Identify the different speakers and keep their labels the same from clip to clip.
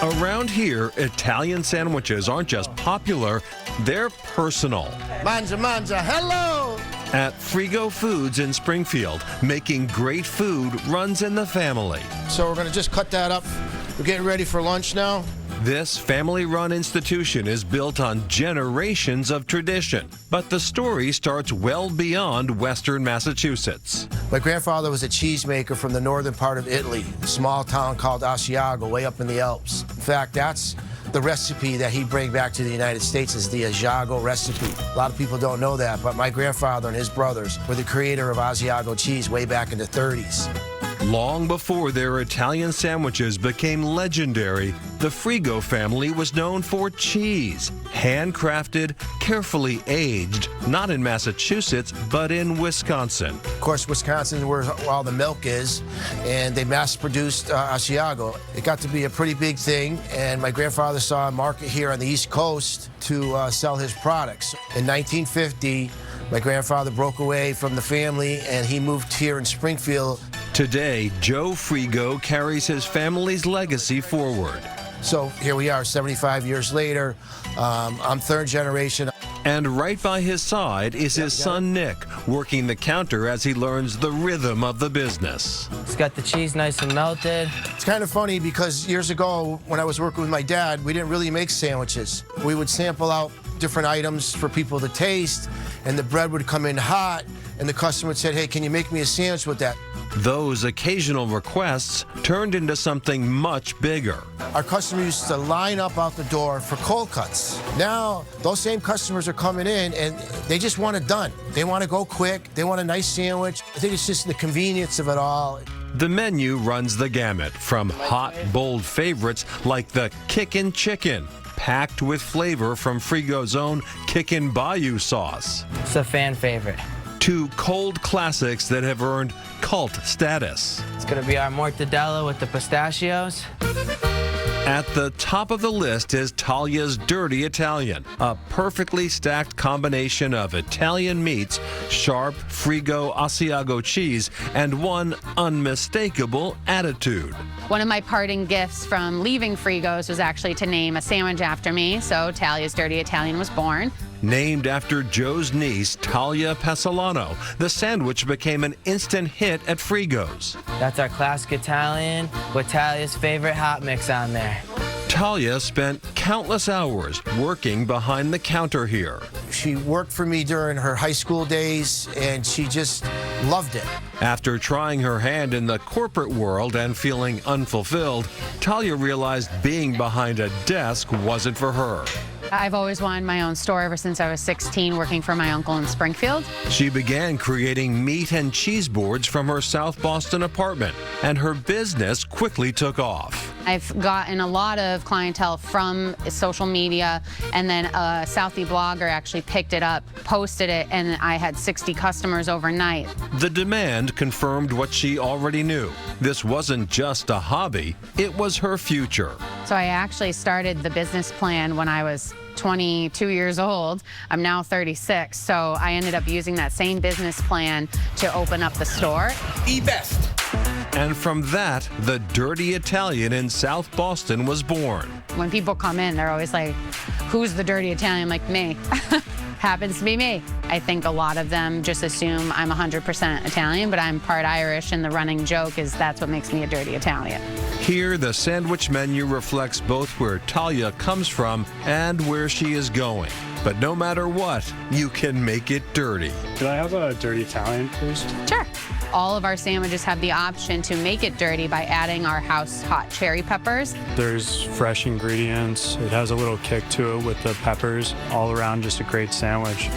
Speaker 1: Around here, Italian sandwiches aren't just popular, they're personal.
Speaker 2: Manza, manza, hello!
Speaker 1: At Frigo Foods in Springfield, making great food runs in the family.
Speaker 2: So we're going to just cut that up. We're getting ready for lunch now.
Speaker 1: This family-run institution is built on generations of tradition, but the story starts well beyond Western Massachusetts.
Speaker 2: My grandfather was a cheesemaker from the northern part of Italy, a small town called Asiago, way up in the Alps. In fact, that's the recipe that he bring back to the United States is the Asiago recipe. A lot of people don't know that, but my grandfather and his brothers were the creator of Asiago cheese way back in the 30s.
Speaker 1: Long before their Italian sandwiches became legendary, the Frigo family was known for cheese, handcrafted, carefully aged, not in Massachusetts, but in Wisconsin.
Speaker 2: Of course, Wisconsin is where all the milk is, and they mass-produced Asiago. It got to be a pretty big thing, and my grandfather saw a market here on the East Coast to sell his products. In 1950, my grandfather broke away from the family, and he moved here in Springfield.
Speaker 1: Today, Joe Frigo carries his family's legacy forward.
Speaker 2: So here we are, 75 years later. I'm third generation.
Speaker 1: And right by his side is his son Nick, working the counter as he learns the rhythm of the business.
Speaker 3: It's got the cheese nice and melted.
Speaker 2: It's kind of funny because years ago, when I was working with my dad, we didn't really make sandwiches. We would sample out different items for people to taste, and the bread would come in hot, and the customer would say, hey, can you make me a sandwich with that?
Speaker 1: Those occasional requests turned into something much bigger.
Speaker 2: Our customers used to line up out the door for cold cuts. Now, those same customers are coming in and they just want it done. They want to go quick. They want a nice sandwich. I think it's just the convenience of it all.
Speaker 1: The menu runs the gamut, from hot, bold favorites like the Kickin' Chicken, packed with flavor from Frigo's own Kickin' Bayou sauce,
Speaker 3: It's a fan favorite.
Speaker 1: to cold classics that have earned cult status.
Speaker 3: It's gonna be our mortadella with the pistachios.
Speaker 1: At the top of the list is Talia's Dirty Italian, a perfectly stacked combination of Italian meats, sharp Frigo Asiago cheese, and one unmistakable attitude.
Speaker 4: One of my parting gifts from leaving Frigo's was actually to name a sandwich after me, so Talia's Dirty Italian was born.
Speaker 1: Named after Joe's niece, Talia Pasolano, the sandwich became an instant hit at Frigo's.
Speaker 3: That's our classic Italian with Talia's favorite hot mix on there.
Speaker 1: Talia spent countless hours working behind the counter here.
Speaker 2: She worked for me during her high school days, and she just loved it.
Speaker 1: After trying her hand in the corporate world and feeling unfulfilled, Talia realized being behind a desk wasn't for her.
Speaker 4: I've always wanted my own store ever since I was 16, working for my uncle in Springfield.
Speaker 1: She began creating meat and cheese boards from her South Boston apartment, and her business quickly took off.
Speaker 4: I've gotten a lot of clientele from social media, and then a Southie blogger actually picked it up, posted it, and I had 60 customers overnight.
Speaker 1: The demand confirmed what she already knew. This wasn't just a hobby, it was her future.
Speaker 4: So I actually started the business plan when I was 22 years old. I'm now 36, so I ended up using that same business plan to open up the store.
Speaker 2: E-Best.
Speaker 1: And from that, the Dirty Italian in South Boston was born.
Speaker 4: When people come in, they're always like, who's the Dirty Italian? Like, me. Happens to be me. I think a lot of them just assume I'm 100% Italian, but I'm part Irish, and the running joke is that's what makes me a Dirty Italian.
Speaker 1: Here, the sandwich menu reflects both where Talia comes from and where she is going. But no matter what, you can make it dirty.
Speaker 5: Could I have a dirty Italian, please?
Speaker 4: Sure. All of our sandwiches have the option to make it dirty by adding our house hot cherry peppers.
Speaker 5: There's fresh ingredients. It has a little kick to it with the peppers. All around, just a great sandwich.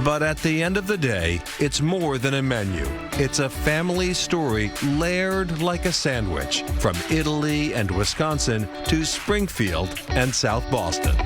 Speaker 1: But at the end of the day, it's more than a menu. It's a family story layered like a sandwich, from Italy and Wisconsin to Springfield and South Boston.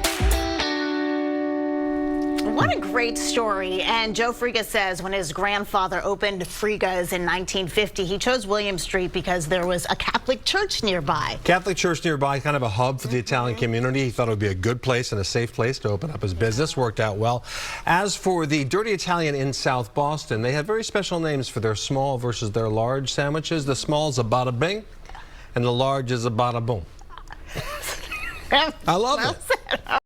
Speaker 6: What a great story. And Joe Frigo says when his grandfather opened Frigo's in 1950, he chose William Street because there was a Catholic church nearby.
Speaker 7: Catholic church nearby, kind of a hub for the Italian community. He thought it would be a good place and a safe place to open up his business. Worked out well. As for the Dirty Italian in South Boston, they have very special names for their small versus their large sandwiches. The small is a bada bing, and the large is a bada boom. I love
Speaker 6: Well
Speaker 7: it.
Speaker 6: said.